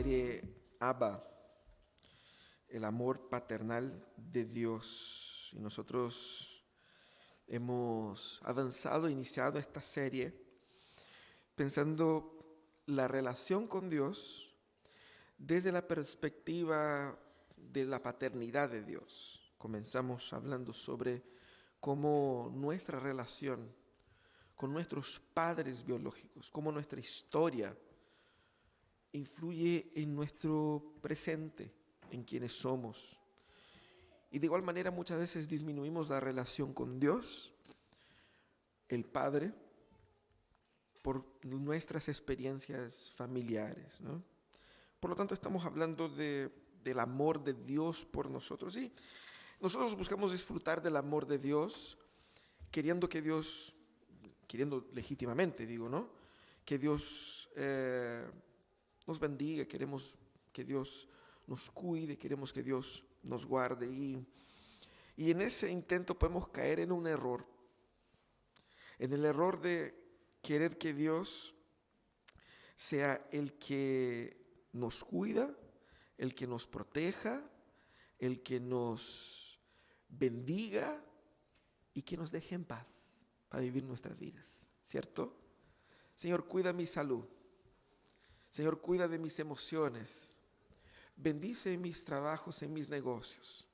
serie Abba, el amor paternal de Dios. Y nosotros hemos avanzado, iniciado esta serie pensando la relación con Dios desde la perspectiva de la paternidad de Dios. Comenzamos hablando sobre cómo nuestra relación con nuestros padres biológicos, cómo nuestra historia influye en nuestro presente, en quienes somos. Y de igual manera muchas veces disminuimos la relación con Dios, el Padre, por nuestras experiencias familiares, ¿no? Por lo tanto, estamos hablando del amor de Dios por nosotros. Y nosotros buscamos disfrutar del amor de Dios, queriendo legítimamente, digo, ¿no? Que Dios nos bendiga, queremos que Dios nos cuide, queremos que Dios nos guarde. Y en ese intento podemos caer en un error, en el error de querer que Dios sea el que nos cuida, el que nos proteja, el que nos bendiga y que nos deje en paz para vivir nuestras vidas, ¿cierto? Señor, cuida mi salud. Señor, cuida de mis emociones. Bendice mis trabajos, en mis negocios.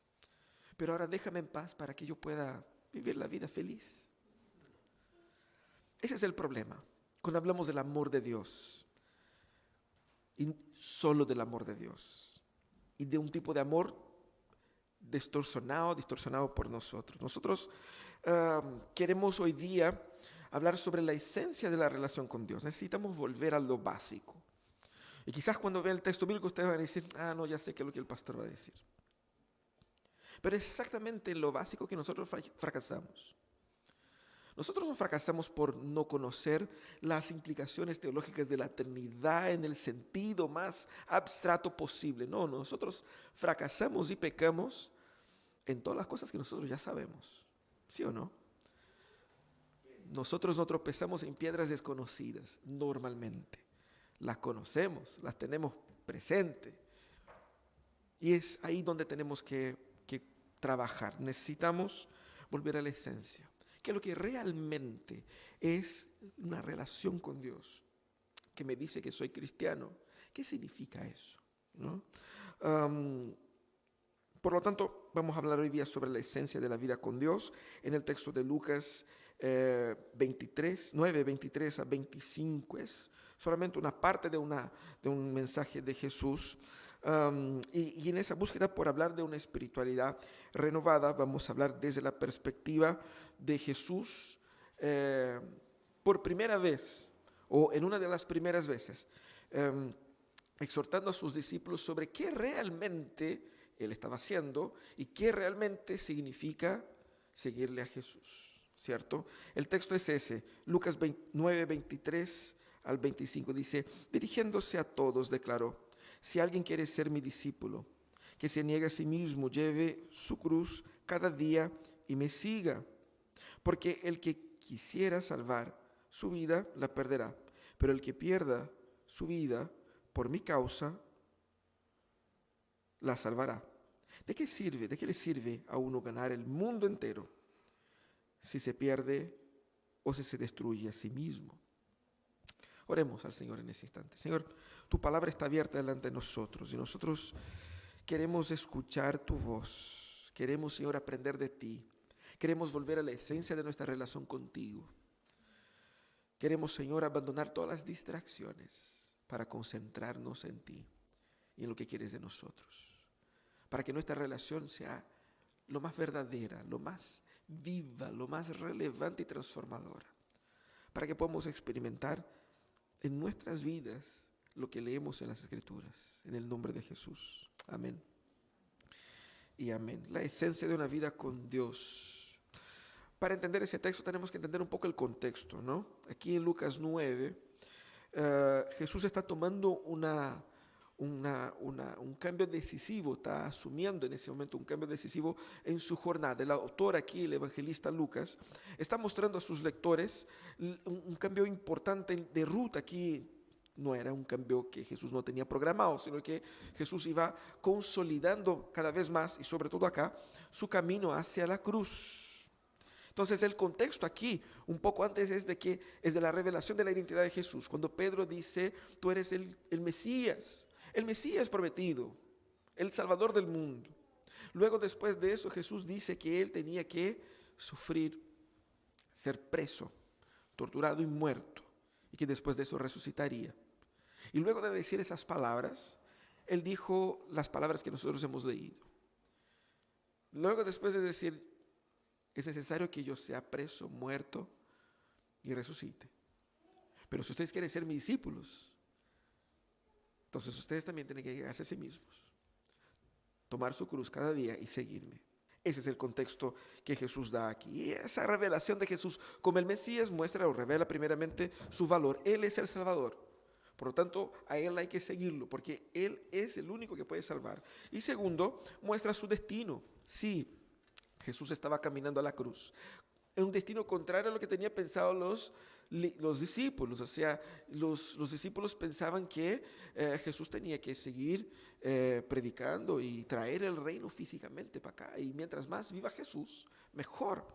Pero ahora déjame en paz para que yo pueda vivir la vida feliz. Ese es el problema cuando hablamos del amor de Dios. Y solo del amor de Dios. Y de un tipo de amor distorsionado por nosotros. Nosotros queremos hoy día hablar sobre la esencia de la relación con Dios. Necesitamos volver a lo básico. Y quizás cuando vean el texto bíblico ustedes van a decir, no, ya sé qué es lo que el pastor va a decir. Pero es exactamente en lo básico que nosotros fracasamos. Nosotros no fracasamos por no conocer las implicaciones teológicas de la Trinidad en el sentido más abstracto posible. No, nosotros fracasamos y pecamos en todas las cosas que nosotros ya sabemos. ¿Sí o no? Nosotros no tropezamos en piedras desconocidas normalmente. Las conocemos, las tenemos presentes. Y es ahí donde tenemos que trabajar. Necesitamos volver a la esencia. Que lo que realmente es una relación con Dios, que me dice que soy cristiano. ¿Qué significa eso? ¿No? Por lo tanto, vamos a hablar hoy día sobre la esencia de la vida con Dios en el texto de Lucas 9, 23 a 25. Es solamente una parte de un mensaje de Jesús. Y en esa búsqueda por hablar de una espiritualidad renovada, vamos a hablar desde la perspectiva de Jesús por primera vez, o en una de las primeras veces, exhortando a sus discípulos sobre qué realmente Él estaba haciendo y qué realmente significa seguirle a Jesús, ¿cierto? El texto es ese, Lucas 9, 23 al 25, dice, dirigiéndose a todos, declaró, si alguien quiere ser mi discípulo, que se niegue a sí mismo, lleve su cruz cada día y me siga. Porque el que quisiera salvar su vida, la perderá. Pero el que pierda su vida por mi causa, la salvará. ¿De qué sirve? ¿De qué le sirve a uno ganar el mundo entero si se pierde o si se destruye a sí mismo? Oremos al Señor en ese instante. Señor, tu palabra está abierta delante de nosotros y nosotros queremos escuchar tu voz. Queremos, Señor, aprender de ti. Queremos volver a la esencia de nuestra relación contigo. Queremos, Señor, abandonar todas las distracciones para concentrarnos en ti y en lo que quieres de nosotros. Para que nuestra relación sea lo más verdadera, lo más viva, lo más relevante y transformadora. Para que podamos experimentar en nuestras vidas lo que leemos en las Escrituras, en el nombre de Jesús. Amén. Y amén. La esencia de una vida con Dios. Para entender ese texto tenemos que entender un poco el contexto, ¿no? Aquí en Lucas 9, Jesús está tomando un cambio decisivo, está asumiendo en ese momento un cambio decisivo en su jornada. El autor aquí, el evangelista Lucas, está mostrando a sus lectores un cambio importante de ruta aquí No era un cambio que Jesús no tenía programado, sino que Jesús iba consolidando cada vez más, y sobre todo acá, su camino hacia la cruz. Entonces el contexto aquí, un poco antes, es de la revelación de la identidad de Jesús. Cuando Pedro dice, tú eres el Mesías prometido, el Salvador del mundo. Luego, después de eso, Jesús dice que él tenía que sufrir, ser preso, torturado y muerto, y que después de eso resucitaría. Y luego de decir esas palabras, él dijo las palabras que nosotros hemos leído. Luego, después de decir, es necesario que yo sea preso, muerto y resucite. Pero si ustedes quieren ser mis discípulos, entonces ustedes también tienen que llegarse a sí mismos, tomar su cruz cada día y seguirme. Ese es el contexto que Jesús da aquí. Y esa revelación de Jesús como el Mesías muestra o revela primeramente su valor. Él es el Salvador. Por lo tanto, a Él hay que seguirlo, porque Él es el único que puede salvar. Y segundo, muestra su destino. Sí, Jesús estaba caminando a la cruz. En un destino contrario a lo que tenían pensado los discípulos. O sea, los discípulos pensaban que Jesús tenía que seguir predicando y traer el reino físicamente para acá. Y mientras más viva Jesús, mejor.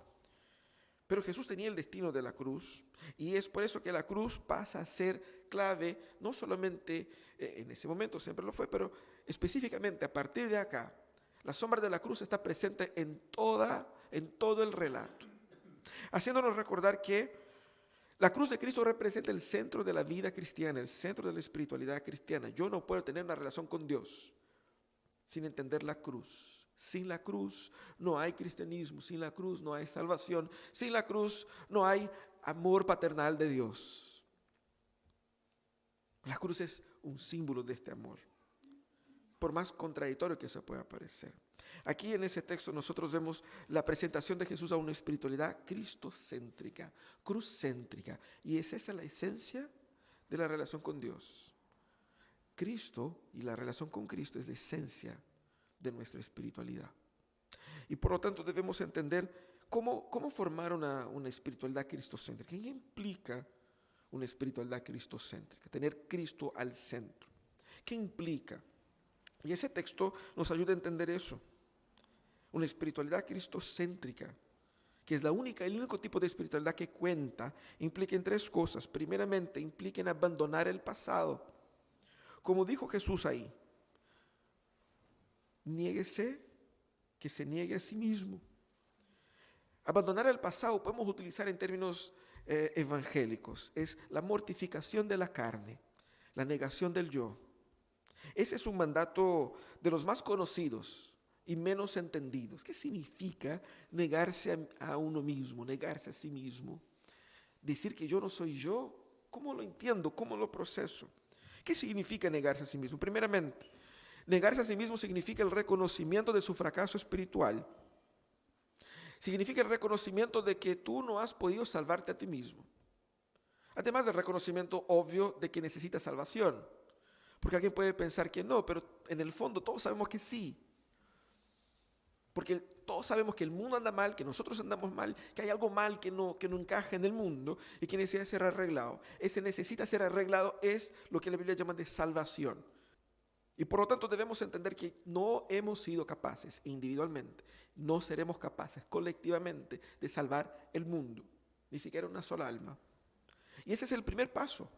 Pero Jesús tenía el destino de la cruz, y es por eso que la cruz pasa a ser clave, no solamente en ese momento, siempre lo fue, pero específicamente a partir de acá. La sombra de la cruz está presente en todo el relato, haciéndonos recordar que la cruz de Cristo representa el centro de la vida cristiana, el centro de la espiritualidad cristiana. Yo no puedo tener una relación con Dios sin entender la cruz. Sin la cruz no hay cristianismo, sin la cruz no hay salvación, sin la cruz no hay amor paternal de Dios. La cruz es un símbolo de este amor, por más contradictorio que se pueda parecer. Aquí en ese texto nosotros vemos la presentación de Jesús a una espiritualidad cristocéntrica, cruzcéntrica, y es esa la esencia de la relación con Dios. Cristo y la relación con Cristo es la esencia de nuestra espiritualidad. Y por lo tanto debemos entender cómo formar una espiritualidad cristocéntrica. ¿Qué implica una espiritualidad cristocéntrica? Tener Cristo al centro. ¿Qué implica? Y ese texto nos ayuda a entender eso. Una espiritualidad cristocéntrica, que es el único tipo de espiritualidad que cuenta, implica en tres cosas. Primeramente, implica en abandonar el pasado. Como dijo Jesús ahí, niéguese, que se niegue a sí mismo. Abandonar el pasado podemos utilizar en términos evangélicos. Es la mortificación de la carne, la negación del yo. Ese es un mandato de los más conocidos y menos entendidos. ¿Qué significa negarse a uno mismo, negarse a sí mismo? Decir que yo no soy yo, ¿cómo lo entiendo? ¿Cómo lo proceso? ¿Qué significa negarse a sí mismo? Primeramente, negarse a sí mismo significa el reconocimiento de su fracaso espiritual. Significa el reconocimiento de que tú no has podido salvarte a ti mismo. Además del reconocimiento obvio de que necesitas salvación. Porque alguien puede pensar que no, pero en el fondo todos sabemos que sí. Porque todos sabemos que el mundo anda mal, que nosotros andamos mal, que hay algo mal que no encaja en el mundo y que necesita ser arreglado. Ese necesita ser arreglado es lo que la Biblia llama de salvación. Y por lo tanto debemos entender que no hemos sido capaces individualmente, no seremos capaces colectivamente de salvar el mundo, ni siquiera una sola alma. Y ese es el primer paso.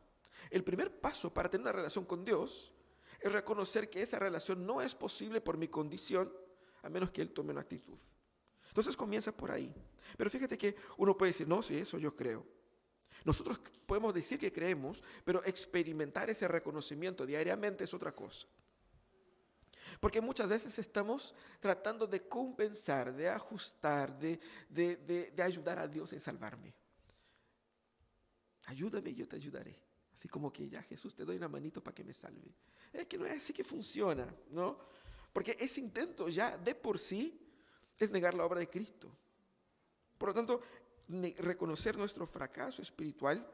El primer paso para tener una relación con Dios es reconocer que esa relación no es posible por mi condición, a menos que Él tome una actitud. Entonces comienza por ahí. Pero fíjate que uno puede decir, no, sí, eso yo creo. Nosotros podemos decir que creemos, pero experimentar ese reconocimiento diariamente es otra cosa. Porque muchas veces estamos tratando de compensar, de ajustar, de ayudar a Dios en salvarme. Ayúdame y yo te ayudaré. Así como que ya Jesús te doy una manito para que me salve. Es que no es así que funciona, ¿no? Porque ese intento ya de por sí es negar la obra de Cristo. Por lo tanto, reconocer nuestro fracaso espiritual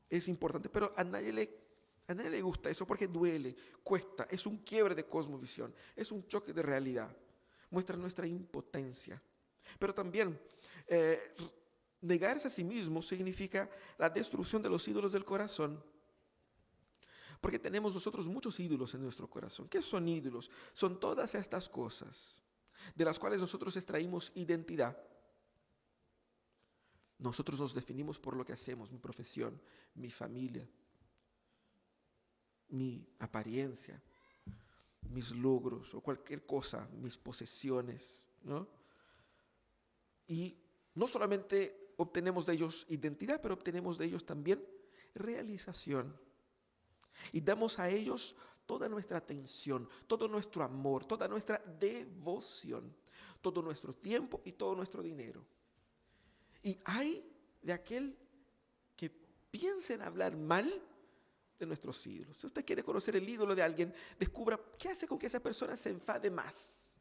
es importante, pero a nadie le gusta eso porque duele, cuesta, es un quiebre de cosmovisión, es un choque de realidad, muestra nuestra impotencia. Pero también negarse a sí mismo significa la destrucción de los ídolos del corazón. Porque tenemos nosotros muchos ídolos en nuestro corazón. ¿Qué son ídolos? Son todas estas cosas de las cuales nosotros extraímos identidad. Nosotros nos definimos por lo que hacemos, mi profesión, mi familia, mi apariencia, mis logros o cualquier cosa, mis posesiones, ¿no? Y no solamente obtenemos de ellos identidad, pero obtenemos de ellos también realización. Y damos a ellos toda nuestra atención, todo nuestro amor, toda nuestra devoción, todo nuestro tiempo y todo nuestro dinero. Y hay de aquel que piensa en hablar mal de nuestros ídolos. Si usted quiere conocer el ídolo de alguien, descubra qué hace con que esa persona se enfade más,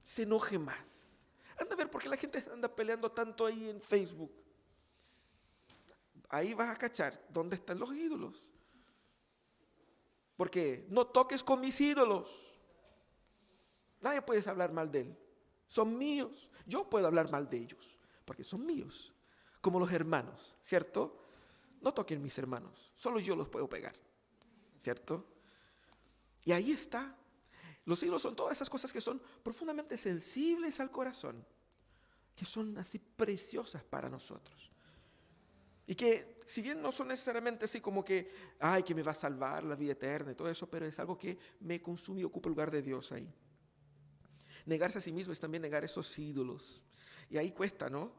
se enoje más. Anda a ver por qué la gente anda peleando tanto ahí en Facebook. Ahí vas a cachar dónde están los ídolos. Porque no toques con mis ídolos. Nadie puede hablar mal de él. Son míos. Yo puedo hablar mal de ellos, porque son míos. Como los hermanos, ¿cierto? No toquen mis hermanos. Solo yo los puedo pegar, ¿cierto? Y ahí está. Los ídolos son todas esas cosas que son profundamente sensibles al corazón, que son así preciosas para nosotros. Y que si bien no son necesariamente así como que, ay, que me va a salvar la vida eterna y todo eso, pero es algo que me consume y ocupa el lugar de Dios ahí. Negarse a sí mismo es también negar esos ídolos. Y ahí cuesta, ¿no?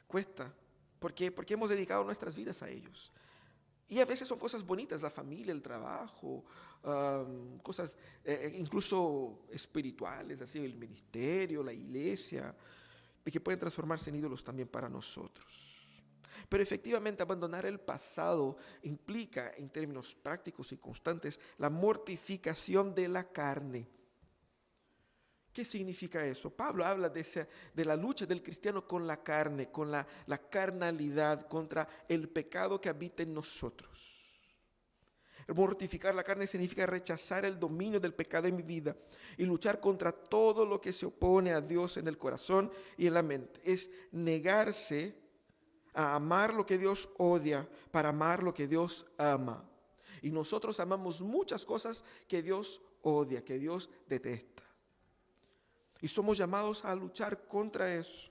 Cuesta. Porque hemos dedicado nuestras vidas a ellos. Y a veces son cosas bonitas, la familia, el trabajo, cosas incluso espirituales, así el ministerio, la iglesia, y que pueden transformarse en ídolos también para nosotros. Pero efectivamente abandonar el pasado implica, en términos prácticos y constantes, la mortificación de la carne. ¿Qué significa eso? Pablo habla de la lucha del cristiano con la carne, con la carnalidad, contra el pecado que habita en nosotros. Mortificar la carne significa rechazar el dominio del pecado en mi vida y luchar contra todo lo que se opone a Dios en el corazón y en la mente. Es negarse a amar lo que Dios odia para amar lo que Dios ama. Y nosotros amamos muchas cosas que Dios odia, que Dios detesta. Y somos llamados a luchar contra eso.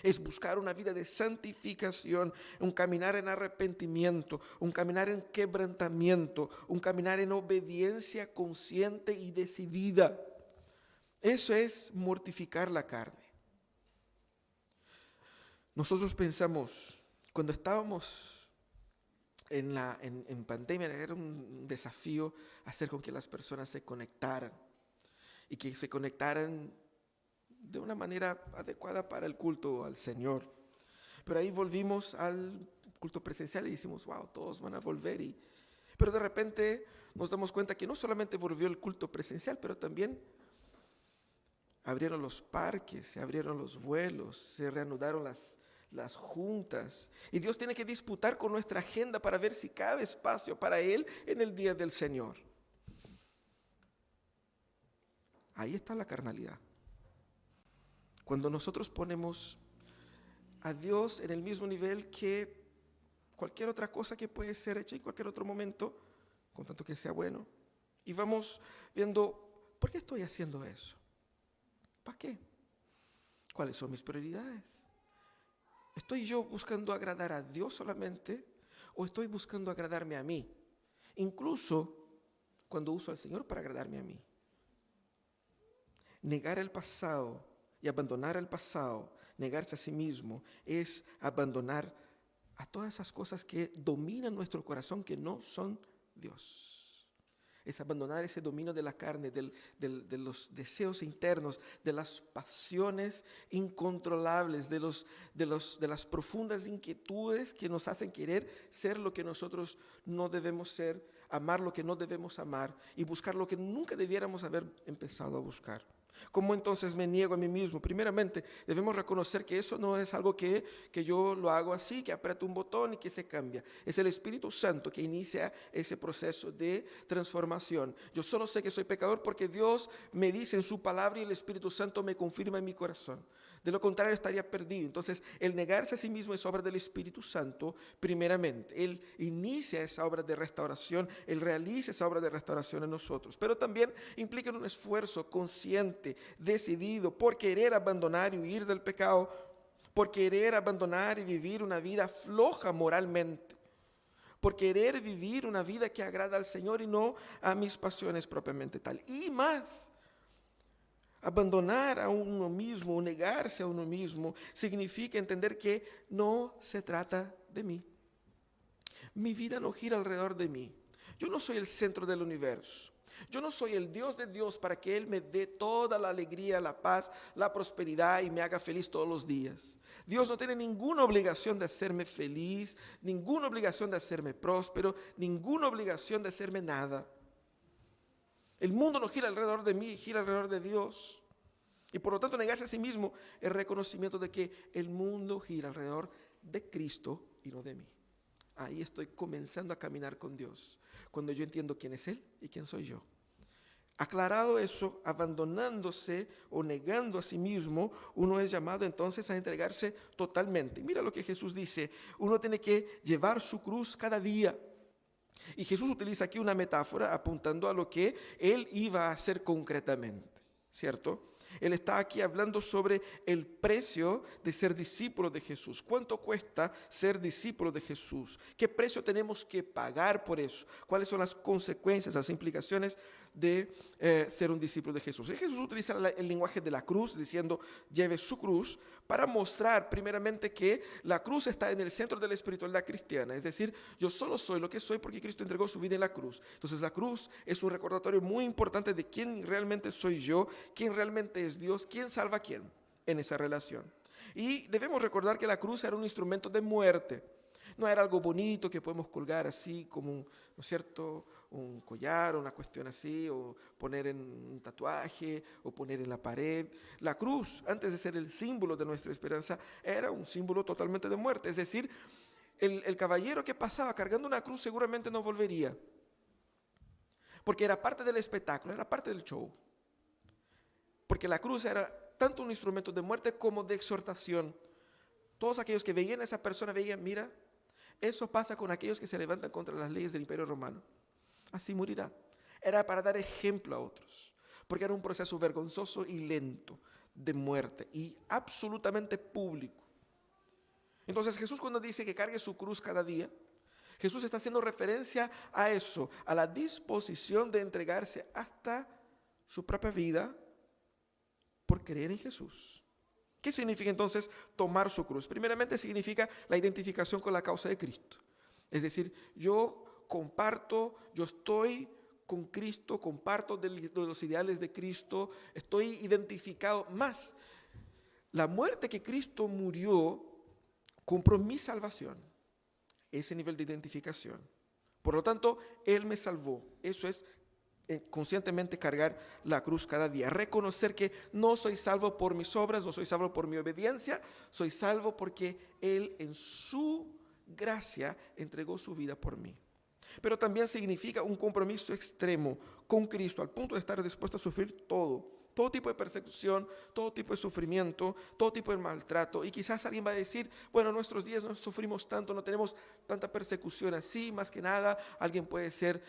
Es buscar una vida de santificación, un caminar en arrepentimiento, un caminar en quebrantamiento, un caminar en obediencia consciente y decidida. Eso es mortificar la carne. Nosotros pensamos, cuando estábamos en pandemia, era un desafío hacer con que las personas se conectaran y que se conectaran de una manera adecuada para el culto al Señor. Pero ahí volvimos al culto presencial y decimos, wow, todos van a volver. Pero de repente nos damos cuenta que no solamente volvió el culto presencial, pero también abrieron los parques, se abrieron los vuelos, se reanudaron las juntas. Y Dios tiene que disputar con nuestra agenda para ver si cabe espacio para Él en el día del Señor. Ahí está la carnalidad. Cuando nosotros ponemos a Dios en el mismo nivel que cualquier otra cosa que puede ser hecha en cualquier otro momento, con tanto que sea bueno, y vamos viendo, ¿por qué estoy haciendo eso? ¿Para qué? ¿Cuáles son mis prioridades? ¿Estoy yo buscando agradar a Dios solamente o estoy buscando agradarme a mí? Incluso cuando uso al Señor para agradarme a mí. Negar el pasado y abandonar el pasado, negarse a sí mismo, es abandonar a todas esas cosas que dominan nuestro corazón que no son Dios. Es abandonar ese dominio de la carne, de los deseos internos, de las pasiones incontrolables, de las profundas inquietudes que nos hacen querer ser lo que nosotros no debemos ser, amar lo que no debemos amar y buscar lo que nunca debiéramos haber empezado a buscar. ¿Cómo entonces me niego a mí mismo? Primeramente, debemos reconocer que eso no es algo que yo lo hago así, que aprieto un botón y que se cambia. Es el Espíritu Santo que inicia ese proceso de transformación. Yo solo sé que soy pecador porque Dios me dice en su palabra y el Espíritu Santo me confirma en mi corazón. De lo contrario estaría perdido. Entonces, el negarse a sí mismo es obra del Espíritu Santo primeramente. Él inicia esa obra de restauración, Él realiza esa obra de restauración en nosotros. Pero también implica un esfuerzo consciente, decidido, por querer abandonar y huir del pecado, por querer abandonar y vivir una vida floja moralmente, por querer vivir una vida que agrada al Señor y no a mis pasiones propiamente tal. Y más, abandonar a uno mismo o negarse a uno mismo significa entender que no se trata de mí. Mi vida no gira alrededor de mí. Yo no soy el centro del universo. Yo no soy el Dios de Dios para que Él me dé toda la alegría, la paz, la prosperidad y me haga feliz todos los días. Dios no tiene ninguna obligación de hacerme feliz, ninguna obligación de hacerme próspero, ninguna obligación de hacerme nada. El mundo no gira alrededor de mí, gira alrededor de Dios. Y por lo tanto negarse a sí mismo es reconocimiento de que el mundo gira alrededor de Cristo y no de mí. Ahí estoy comenzando a caminar con Dios, cuando yo entiendo quién es Él y quién soy yo. Aclarado eso, abandonándose o negando a sí mismo, uno es llamado entonces a entregarse totalmente. Mira lo que Jesús dice, uno tiene que llevar su cruz cada día. Y Jesús utiliza aquí una metáfora apuntando a lo que Él iba a hacer concretamente, ¿cierto? Él está aquí hablando sobre el precio de ser discípulo de Jesús. ¿Cuánto cuesta ser discípulo de Jesús? ¿Qué precio tenemos que pagar por eso? ¿Cuáles son las consecuencias, las implicaciones de ser un discípulo de Jesús? Y Jesús utiliza el lenguaje de la cruz, diciendo, lleve su cruz, para mostrar primeramente que la cruz está en el centro de la espiritualidad cristiana. Es decir, yo solo soy lo que soy porque Cristo entregó su vida en la cruz. Entonces la cruz es un recordatorio muy importante de quién realmente soy yo, quién realmente es Dios, quién salva a quién en esa relación. Y debemos recordar que la cruz era un instrumento de muerte. No era algo bonito que podemos colgar así como ¿no es cierto? Un collar, una cuestión así, o poner en un tatuaje, o poner en la pared. La cruz, antes de ser el símbolo de nuestra esperanza, era un símbolo totalmente de muerte. Es decir, el caballero que pasaba cargando una cruz seguramente no volvería, porque era parte del espectáculo, era parte del show. Porque la cruz era tanto un instrumento de muerte como de exhortación. Todos aquellos que veían a esa persona veían, mira, eso pasa con aquellos que se levantan contra las leyes del Imperio Romano. Así morirá. Era para dar ejemplo a otros, porque era un proceso vergonzoso y lento de muerte y absolutamente público. Entonces Jesús, cuando dice que cargue su cruz cada día, Jesús está haciendo referencia a eso, a la disposición de entregarse hasta su propia vida por creer en Jesús. ¿Qué significa entonces tomar su cruz? Primeramente significa la identificación con la causa de Cristo. Es decir, yo comparto, yo estoy con Cristo, comparto de los ideales de Cristo, estoy identificado más. La muerte que Cristo murió compró mi salvación, ese nivel de identificación. Por lo tanto, Él me salvó. Eso es conscientemente cargar la cruz cada día, reconocer que no soy salvo por mis obras, no soy salvo por mi obediencia, soy salvo porque Él en su gracia entregó su vida por mí. Pero también significa un compromiso extremo con Cristo, al punto de estar dispuesto a sufrir todo tipo de persecución, todo tipo de sufrimiento, todo tipo de maltrato. Y quizás alguien va a decir, bueno, en nuestros días no sufrimos tanto, no tenemos tanta persecución así, más que nada, alguien puede ser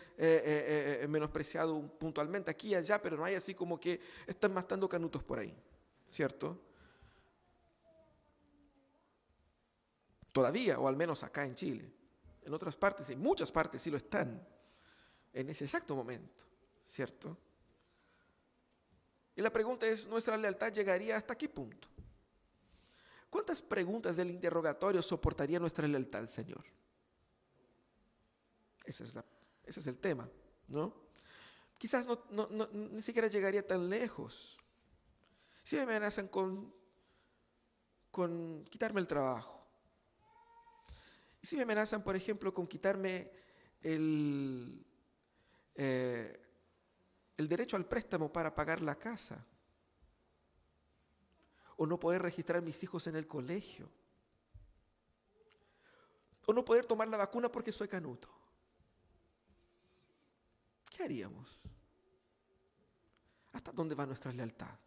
menospreciado puntualmente aquí y allá, pero no hay así como que están matando canutos por ahí, ¿cierto? Todavía, o al menos acá en Chile. En otras partes, en muchas partes sí lo están, en ese exacto momento, ¿cierto? Y la pregunta es, ¿nuestra lealtad llegaría hasta qué punto? ¿Cuántas preguntas del interrogatorio soportaría nuestra lealtad al Señor? Ese es el tema, ¿no? Quizás ni siquiera llegaría tan lejos. Si me amenazan con quitarme el trabajo, y si me amenazan, por ejemplo, con quitarme el derecho al préstamo para pagar la casa, o no poder registrar a mis hijos en el colegio, o no poder tomar la vacuna porque soy canuto. ¿Qué haríamos? ¿Hasta dónde va nuestra lealtad?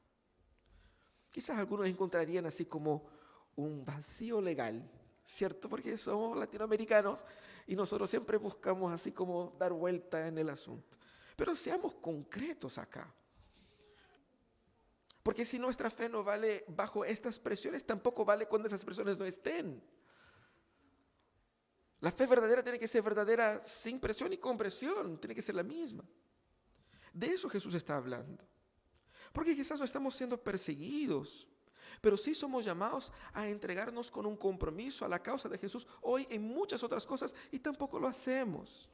Quizás algunos encontrarían así como un vacío legal, ¿cierto? Porque somos latinoamericanos y nosotros siempre buscamos así como dar vuelta en el asunto. Pero seamos concretos acá. Porque si nuestra fe no vale bajo estas presiones, tampoco vale cuando esas presiones no estén. La fe verdadera tiene que ser verdadera sin presión y con presión, tiene que ser la misma. De eso Jesús está hablando. Porque quizás no estamos siendo perseguidos, pero sí somos llamados a entregarnos con un compromiso a la causa de Jesús hoy en muchas otras cosas y tampoco lo hacemos.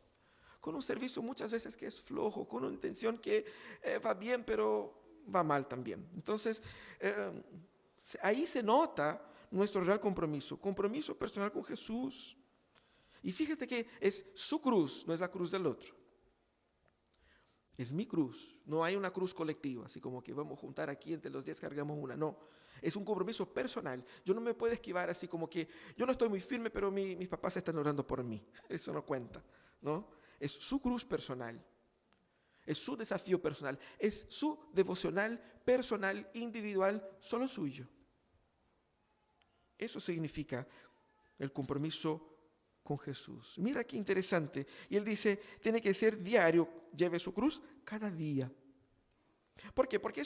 Con un servicio muchas veces que es flojo, con una intención que va bien pero va mal también. Entonces, ahí se nota nuestro real compromiso personal con Jesús. Y fíjate que es su cruz, no es la cruz del otro. Es mi cruz, no hay una cruz colectiva, así como que vamos a juntar aquí entre los 10 cargamos una, no. Es un compromiso personal. Yo no me puedo esquivar así como que yo no estoy muy firme, pero mis papás están orando por mí. Eso no cuenta, ¿no? Es su cruz personal, es su desafío personal, es su devocional personal, individual, solo suyo. Eso significa el compromiso con Jesús. Mira qué interesante. Y él dice, tiene que ser diario, lleve su cruz cada día. ¿Por qué? Porque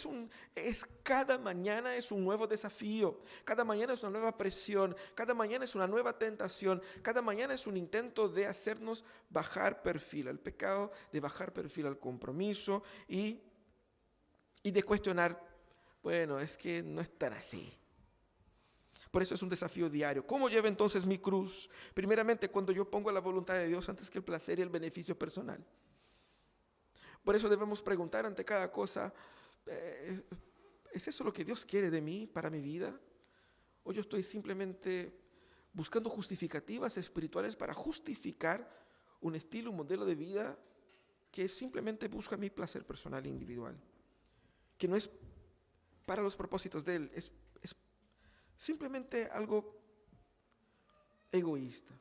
cada mañana es un nuevo desafío, cada mañana es una nueva presión, cada mañana es una nueva tentación, cada mañana es un intento de hacernos bajar perfil al pecado, de bajar perfil al compromiso y de cuestionar, bueno, es que no es tan así. Por eso es un desafío diario. ¿Cómo llevo entonces mi cruz? Primeramente, cuando yo pongo la voluntad de Dios antes que el placer y el beneficio personal. Por eso debemos preguntar ante cada cosa, ¿es eso lo que Dios quiere de mí, para mi vida? ¿O yo estoy simplemente buscando justificativas espirituales para justificar un estilo, un modelo de vida que simplemente busca mi placer personal e individual? Que no es para los propósitos de Él, es simplemente algo egoísta.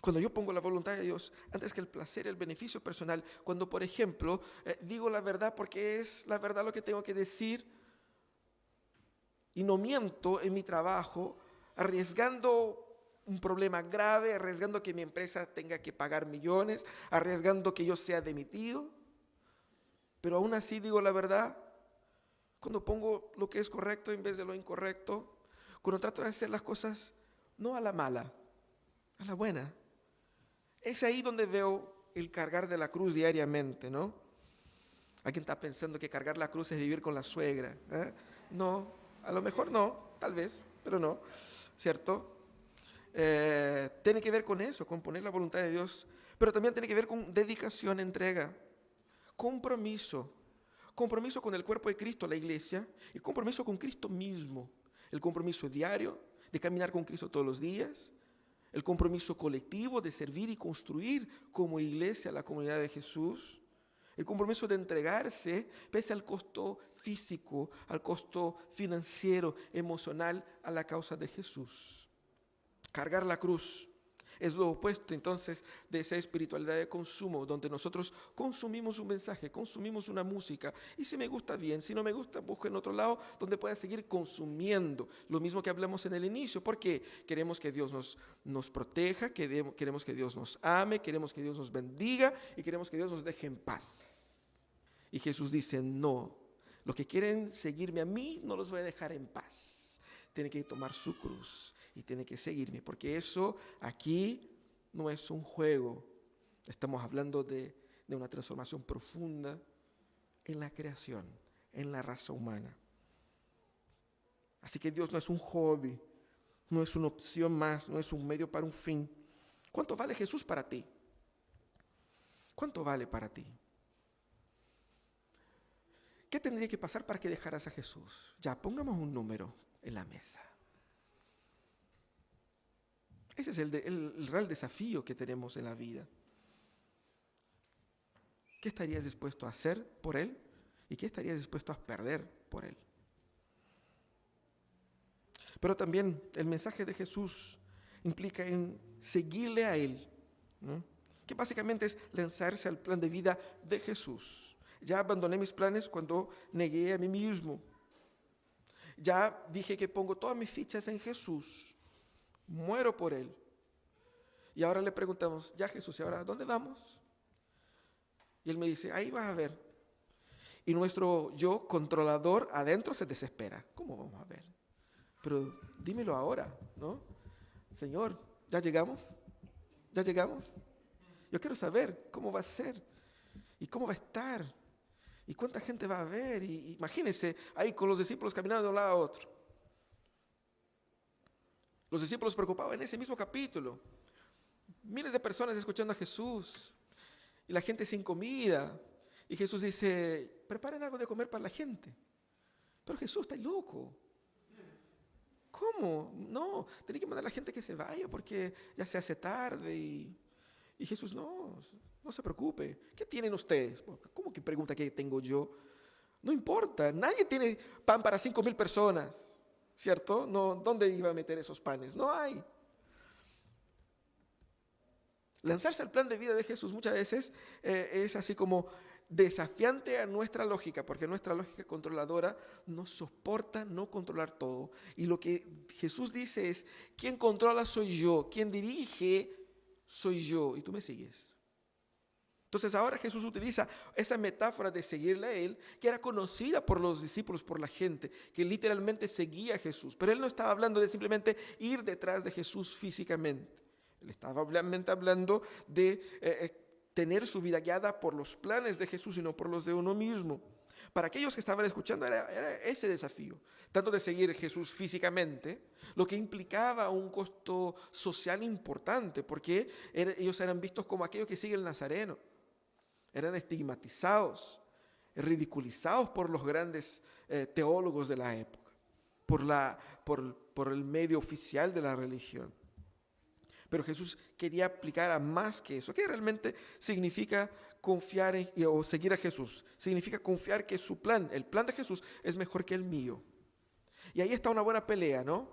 Cuando yo pongo la voluntad de Dios antes que el placer, el beneficio personal, cuando por ejemplo digo la verdad porque es la verdad lo que tengo que decir y no miento en mi trabajo, arriesgando un problema grave, arriesgando que mi empresa tenga que pagar millones, arriesgando que yo sea demitido, pero aún así digo la verdad. Cuando pongo lo que es correcto en vez de lo incorrecto, cuando trato de hacer las cosas no a la mala, a la buena. Es ahí donde veo el cargar de la cruz diariamente, ¿no? Alguien está pensando que cargar la cruz es vivir con la suegra, ¿eh? No, a lo mejor no, tal vez, pero no, ¿cierto? Tiene que ver con eso, con poner la voluntad de Dios, pero también tiene que ver con dedicación, entrega, compromiso con el cuerpo de Cristo, la iglesia, y compromiso con Cristo mismo, el compromiso diario de caminar con Cristo todos los días, el compromiso colectivo de servir y construir como iglesia la comunidad de Jesús, el compromiso de entregarse pese al costo físico, al costo financiero, emocional, a la causa de Jesús. Cargar la cruz es lo opuesto entonces de esa espiritualidad de consumo, donde nosotros consumimos un mensaje, consumimos una música, y si me gusta bien, si no me gusta, busco en otro lado donde pueda seguir consumiendo. Lo mismo que hablamos en el inicio, porque queremos que Dios nos proteja, queremos que Dios nos ame, queremos que Dios nos bendiga y queremos que Dios nos deje en paz. Y Jesús dice, no, los que quieren seguirme a mí, no los voy a dejar en paz. Tienen que tomar su cruz y tiene que seguirme, porque eso aquí no es un juego. Estamos hablando de una transformación profunda en la creación, en la raza humana. Así que Dios no es un hobby, no es una opción más, no es un medio para un fin. ¿Cuánto vale Jesús para ti? ¿Cuánto vale para ti? ¿Qué tendría que pasar para que dejaras a Jesús? Ya, pongamos un número en la mesa. Ese es el real desafío que tenemos en la vida. ¿Qué estarías dispuesto a hacer por Él? ¿Y qué estarías dispuesto a perder por Él? Pero también el mensaje de Jesús implica en seguirle a Él, ¿no? Que básicamente es lanzarse al plan de vida de Jesús. Ya abandoné mis planes cuando negué a mí mismo. Ya dije que pongo todas mis fichas en Jesús. Muero por Él. Y ahora le preguntamos, ya Jesús, ¿y ahora a dónde vamos? Y Él me dice, ahí vas a ver. Y nuestro yo controlador adentro se desespera. ¿Cómo vamos a ver? Pero dímelo ahora, ¿no? Señor, ¿ya llegamos? ¿Ya llegamos? Yo quiero saber cómo va a ser y cómo va a estar y cuánta gente va a ver. Y imagínense ahí con los discípulos caminando de un lado a otro. Los discípulos preocupados en ese mismo capítulo. Miles de personas escuchando a Jesús y la gente sin comida. Y Jesús dice, preparen algo de comer para la gente. Pero Jesús está loco. ¿Cómo? No, tiene que mandar a la gente que se vaya porque ya se hace tarde. Y Jesús, no se preocupe. ¿Qué tienen ustedes? ¿Cómo que pregunta qué tengo yo? No importa, nadie tiene pan para 5,000 personas, ¿cierto? No, ¿dónde iba a meter esos panes? No hay. Lanzarse al plan de vida de Jesús muchas veces es así como desafiante a nuestra lógica, porque nuestra lógica controladora no soporta no controlar todo. Y lo que Jesús dice es, quien controla soy yo, quien dirige soy yo, y tú me sigues. Entonces ahora Jesús utiliza esa metáfora de seguirle a Él, que era conocida por los discípulos, por la gente, que literalmente seguía a Jesús. Pero Él no estaba hablando de simplemente ir detrás de Jesús físicamente. Él estaba realmente hablando de tener su vida guiada por los planes de Jesús y no por los de uno mismo. Para aquellos que estaban escuchando era ese desafío, tanto de seguir a Jesús físicamente, lo que implicaba un costo social importante, porque ellos eran vistos como aquellos que siguen el Nazareno. Eran estigmatizados, ridiculizados por los grandes teólogos de la época, por el medio oficial de la religión. Pero Jesús quería aplicar a más que eso. ¿Qué realmente significa confiar o seguir a Jesús? Significa confiar que su plan, el plan de Jesús, es mejor que el mío. Y ahí está una buena pelea, ¿no?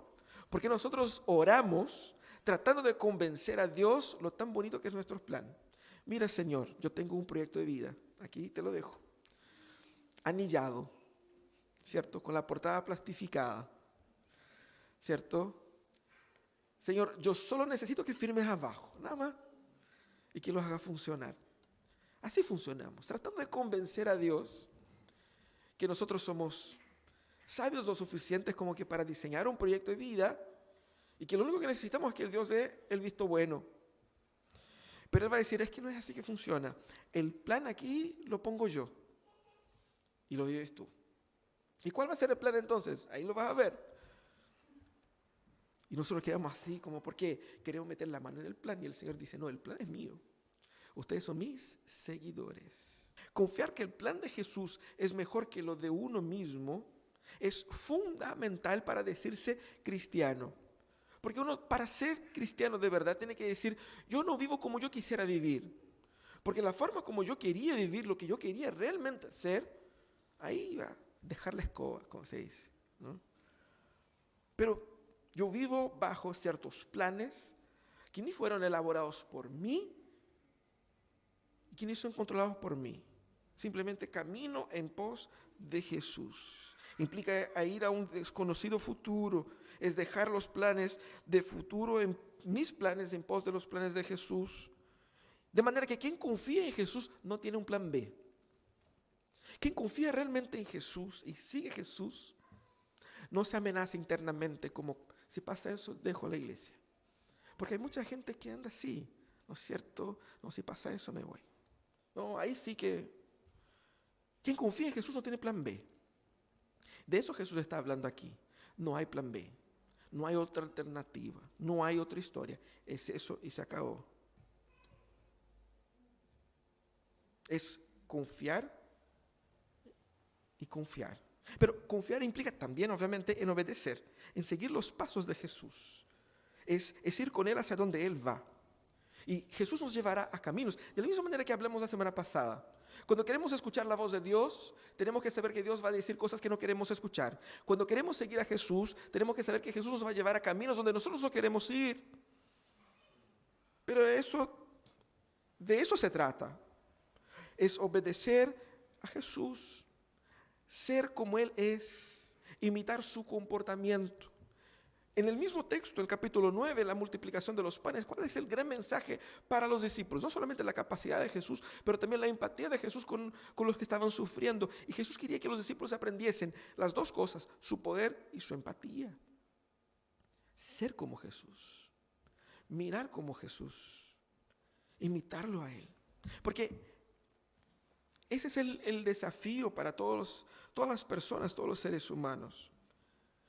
Porque nosotros oramos tratando de convencer a Dios lo tan bonito que es nuestro plan. Mira, Señor, yo tengo un proyecto de vida. Aquí te lo dejo. Anillado, ¿cierto? Con la portada plastificada, ¿cierto? Señor, yo solo necesito que firmes abajo, nada más, y que los haga funcionar. Así funcionamos, tratando de convencer a Dios que nosotros somos sabios lo suficientes como que para diseñar un proyecto de vida y que lo único que necesitamos es que el Dios dé el visto bueno. Pero Él va a decir, es que no es así que funciona. El plan aquí lo pongo yo y lo vives tú. ¿Y cuál va a ser el plan entonces? Ahí lo vas a ver. Y nosotros quedamos así como, ¿por qué? Queremos meter la mano en el plan y el Señor dice, no, el plan es mío. Ustedes son mis seguidores. Confiar que el plan de Jesús es mejor que lo de uno mismo es fundamental para decirse cristiano. Porque uno, para ser cristiano de verdad, tiene que decir, yo no vivo como yo quisiera vivir. Porque la forma como yo quería vivir, lo que yo quería realmente hacer, ahí va a dejar la escoba, como se dice, ¿no? Pero yo vivo bajo ciertos planes que ni fueron elaborados por mí, que ni son controlados por mí. Simplemente camino en pos de Jesús. Implica ir a un desconocido futuro, es dejar los planes de futuro, en mis planes, en pos de los planes de Jesús. De manera que quien confía en Jesús no tiene un plan B. Quien confía realmente en Jesús y sigue Jesús, no se amenaza internamente como, si pasa eso, dejo la iglesia. Porque hay mucha gente que anda así, ¿no es cierto? No, si pasa eso, me voy. No, ahí sí que... Quien confía en Jesús no tiene plan B. De eso Jesús está hablando aquí. No hay plan B. No hay otra alternativa. No hay otra historia. Es eso y se acabó. Es confiar y confiar. Pero confiar implica también, obviamente, en obedecer, en seguir los pasos de Jesús. Es ir con Él hacia donde Él va. Y Jesús nos llevará a caminos. De la misma manera que hablamos la semana pasada. Cuando queremos escuchar la voz de Dios, tenemos que saber que Dios va a decir cosas que no queremos escuchar. Cuando queremos seguir a Jesús, tenemos que saber que Jesús nos va a llevar a caminos donde nosotros no queremos ir. Pero de eso se trata. Es obedecer a Jesús, ser como Él es, imitar su comportamiento. En el mismo texto, el capítulo 9, la multiplicación de los panes, ¿cuál es el gran mensaje para los discípulos? No solamente la capacidad de Jesús, pero también la empatía de Jesús con los que estaban sufriendo. Y Jesús quería que los discípulos aprendiesen las dos cosas, su poder y su empatía. Ser como Jesús, mirar como Jesús, imitarlo a Él. Porque ese es el desafío para todas las personas, todos los seres humanos.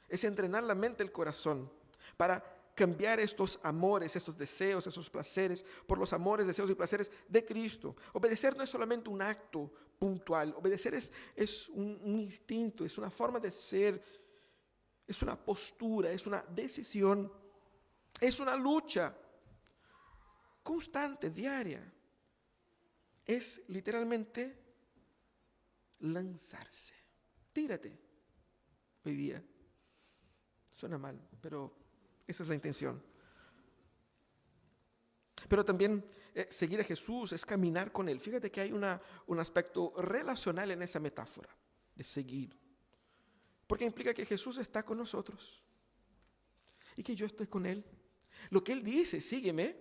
Es entrenar la mente y el corazón para cambiar estos amores, estos deseos, esos placeres por los amores, deseos y placeres de Cristo. Obedecer no es solamente un acto puntual. Obedecer es un instinto, es una forma de ser, es una postura, es una decisión, es una lucha constante, diaria. Es literalmente lanzarse. Tírate hoy día. Suena mal, pero esa es la intención. Pero también seguir a Jesús es caminar con Él. Fíjate que hay un aspecto relacional en esa metáfora de seguir. Porque implica que Jesús está con nosotros y que yo estoy con Él. Lo que Él dice, sígueme,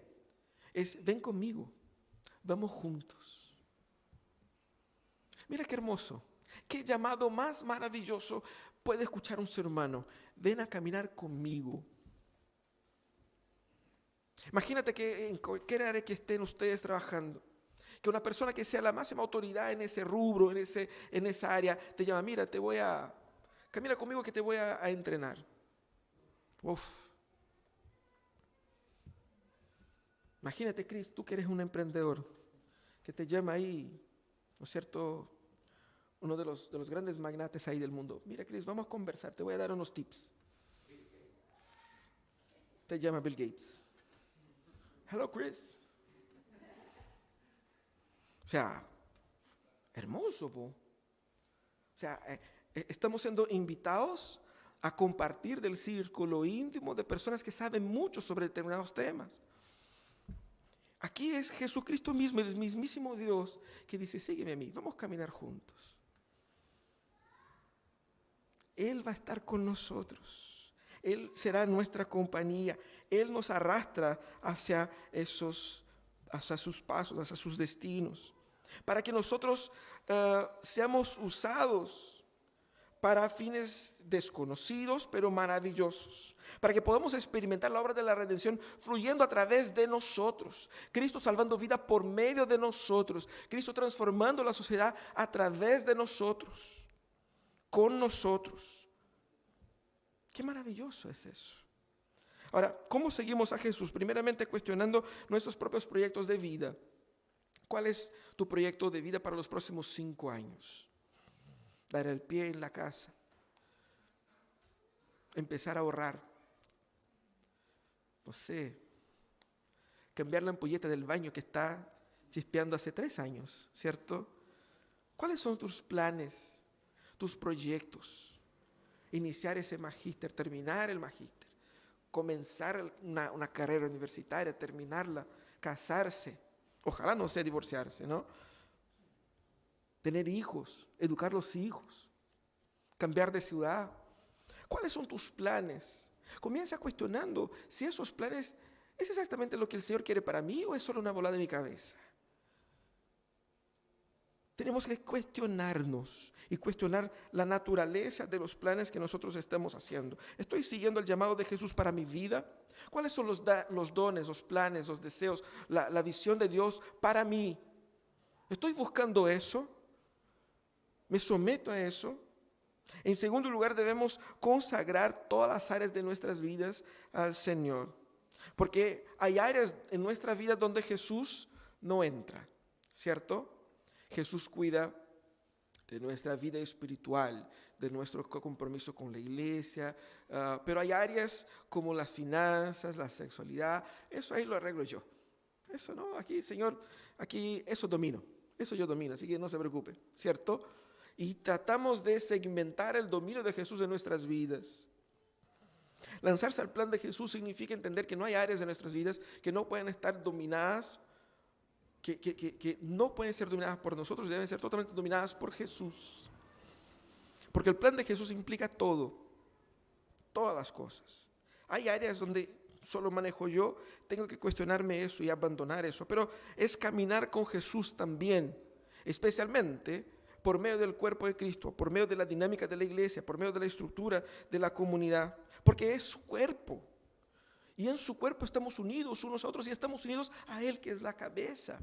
es ven conmigo, vamos juntos. Mira qué hermoso, qué llamado más maravilloso puede escuchar un ser humano. Ven a caminar conmigo. Imagínate que en cualquier área que estén ustedes trabajando, que una persona que sea la máxima autoridad en ese rubro, en esa área, te llama, mira, camina conmigo que te voy a entrenar. Uf. Imagínate, Cris, tú que eres un emprendedor, que te llama ahí, ¿no es cierto?, uno de los grandes magnates ahí del mundo. Mira, Cris, vamos a conversar, te voy a dar unos tips. Te llama Bill Gates. Hello, Chris. O sea, hermoso, po. O sea, estamos siendo invitados a compartir del círculo íntimo de personas que saben mucho sobre determinados temas. Aquí es Jesucristo mismo, el mismísimo Dios, que dice, sígueme a mí, vamos a caminar juntos. Él va a estar con nosotros. Él será nuestra compañía. Él nos arrastra hacia sus pasos, hacia sus destinos. Para que nosotros seamos usados para fines desconocidos, pero maravillosos. Para que podamos experimentar la obra de la redención fluyendo a través de nosotros. Cristo salvando vida por medio de nosotros. Cristo transformando la sociedad a través de nosotros. Con nosotros. Qué maravilloso es eso. Ahora, ¿cómo seguimos a Jesús? Primeramente cuestionando nuestros propios proyectos de vida. ¿Cuál es tu proyecto de vida para los próximos 5 años? Dar el pie en la casa. Empezar a ahorrar. No sé. Cambiar la ampolleta del baño que está chispeando hace 3 años, ¿cierto? ¿Cuáles son tus planes? Tus proyectos, iniciar ese magíster, terminar el magíster, comenzar una carrera universitaria, terminarla, casarse, ojalá no sea divorciarse, ¿no? Tener hijos, educar los hijos, cambiar de ciudad. ¿Cuáles son tus planes? Comienza cuestionando si esos planes es exactamente lo que el Señor quiere para mí o es solo una bola de mi cabeza. Tenemos que cuestionarnos y cuestionar la naturaleza de los planes que nosotros estamos haciendo. ¿Estoy siguiendo el llamado de Jesús para mi vida? ¿Cuáles son los dones, los planes, los deseos, la visión de Dios para mí? ¿Estoy buscando eso? ¿Me someto a eso? En segundo lugar, debemos consagrar todas las áreas de nuestras vidas al Señor. Porque hay áreas en nuestra vida donde Jesús no entra, ¿cierto? Jesús cuida de nuestra vida espiritual, de nuestro compromiso con la iglesia, pero hay áreas como las finanzas, la sexualidad, eso ahí lo arreglo yo. Eso no, aquí, Señor, aquí eso domino, Eso yo domino, así que no se preocupe, ¿cierto? Y tratamos de segmentar el dominio de Jesús en nuestras vidas. Lanzarse al plan de Jesús significa entender que no hay áreas de nuestras vidas que no pueden estar dominadas, que no pueden ser dominadas por nosotros, deben ser totalmente dominadas por Jesús. Porque el plan de Jesús implica todo, todas las cosas. Hay áreas donde solo manejo yo, tengo que cuestionarme eso y abandonar eso, pero es caminar con Jesús también, especialmente por medio del cuerpo de Cristo, por medio de la dinámica de la iglesia, por medio de la estructura de la comunidad, porque es su cuerpo. Y en su cuerpo estamos unidos unos a otros y estamos unidos a Él, que es la cabeza.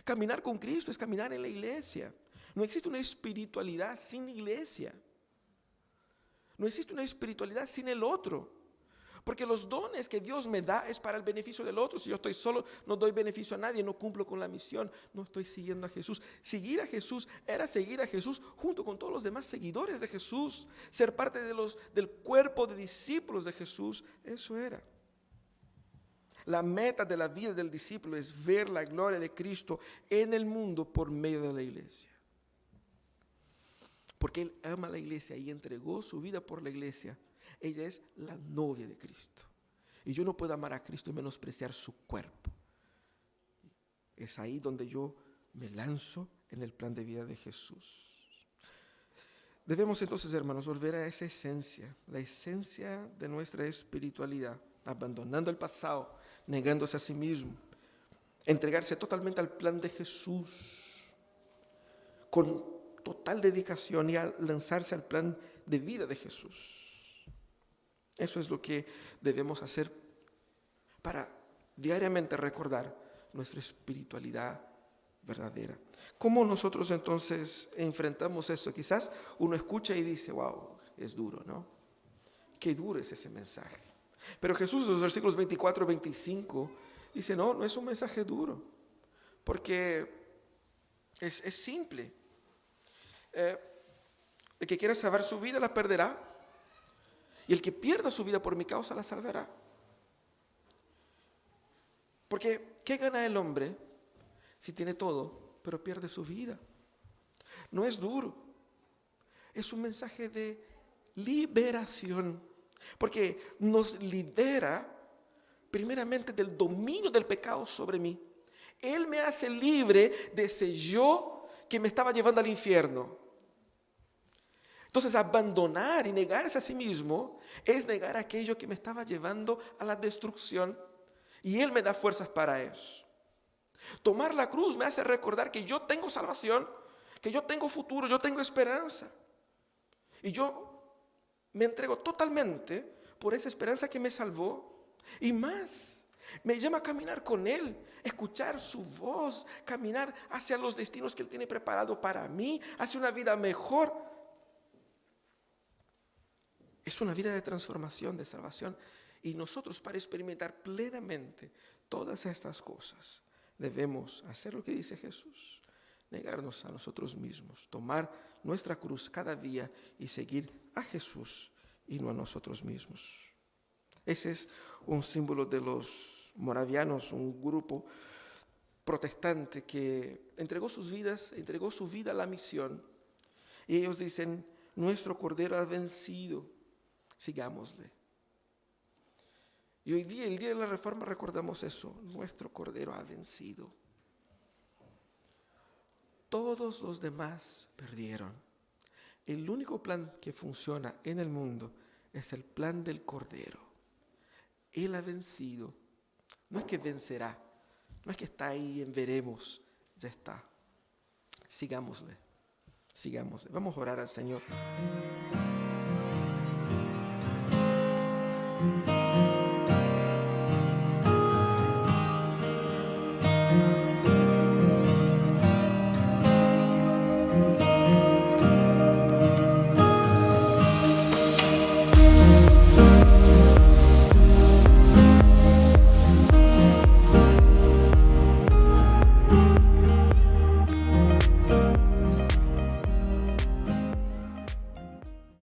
Caminar con Cristo es caminar en la iglesia. No existe una espiritualidad sin iglesia. No existe una espiritualidad sin el otro. Porque los dones que Dios me da es para el beneficio del otro. Si yo estoy solo, no doy beneficio a nadie, no cumplo con la misión, no estoy siguiendo a Jesús. Seguir a Jesús era seguir a Jesús junto con todos los demás seguidores de Jesús. Ser parte del cuerpo de discípulos de Jesús, eso era. La meta de la vida del discípulo es ver la gloria de Cristo en el mundo por medio de la iglesia. Porque Él ama a la iglesia y entregó su vida por la iglesia. Ella es la novia de Cristo. Y yo no puedo amar a Cristo y menospreciar su cuerpo. Es ahí donde yo me lanzo en el plan de vida de Jesús. Debemos entonces, hermanos, volver a esa esencia, la esencia de nuestra espiritualidad, abandonando el pasado, negándose a sí mismo, entregarse totalmente al plan de Jesús, con total dedicación y a lanzarse al plan de vida de Jesús. Eso es lo que debemos hacer para diariamente recordar nuestra espiritualidad verdadera. ¿Cómo nosotros entonces enfrentamos eso? Quizás uno escucha y dice, wow, es duro, ¿no? Qué duro es ese mensaje. Pero Jesús en los versículos 24 y 25 dice, no es un mensaje duro, porque es simple. El que quiera salvar su vida la perderá, y el que pierda su vida por mi causa la salvará. Porque ¿qué gana el hombre si tiene todo, pero pierde su vida? No es duro, es un mensaje de liberación, porque nos libera primeramente del dominio del pecado sobre mí. Él me hace libre de ese yo que me estaba llevando al infierno. Entonces, abandonar y negarse a sí mismo es negar aquello que me estaba llevando a la destrucción, y Él me da fuerzas para eso. Tomar la cruz me hace recordar que yo tengo salvación, que yo tengo futuro, yo tengo esperanza. Y yo me entrego totalmente por esa esperanza que me salvó. Y más, me llama a caminar con Él, escuchar su voz, caminar hacia los destinos que Él tiene preparado para mí, hacia una vida mejor. Es una vida de transformación, de salvación. Y nosotros, para experimentar plenamente todas estas cosas, debemos hacer lo que dice Jesús: negarnos a nosotros mismos, tomar nuestra cruz cada día y seguir a Jesús y no a nosotros mismos. Ese es un símbolo de los moravianos, un grupo protestante que entregó su vida a la misión. Y ellos dicen, nuestro Cordero ha vencido, sigámosle. Y hoy día, el día de la Reforma, recordamos eso: nuestro Cordero ha vencido. Todos los demás perdieron. El único plan que funciona en el mundo es el plan del Cordero. Él ha vencido. No es que vencerá, no es que está ahí en veremos, ya está. Sigámosle. Vamos a orar al Señor.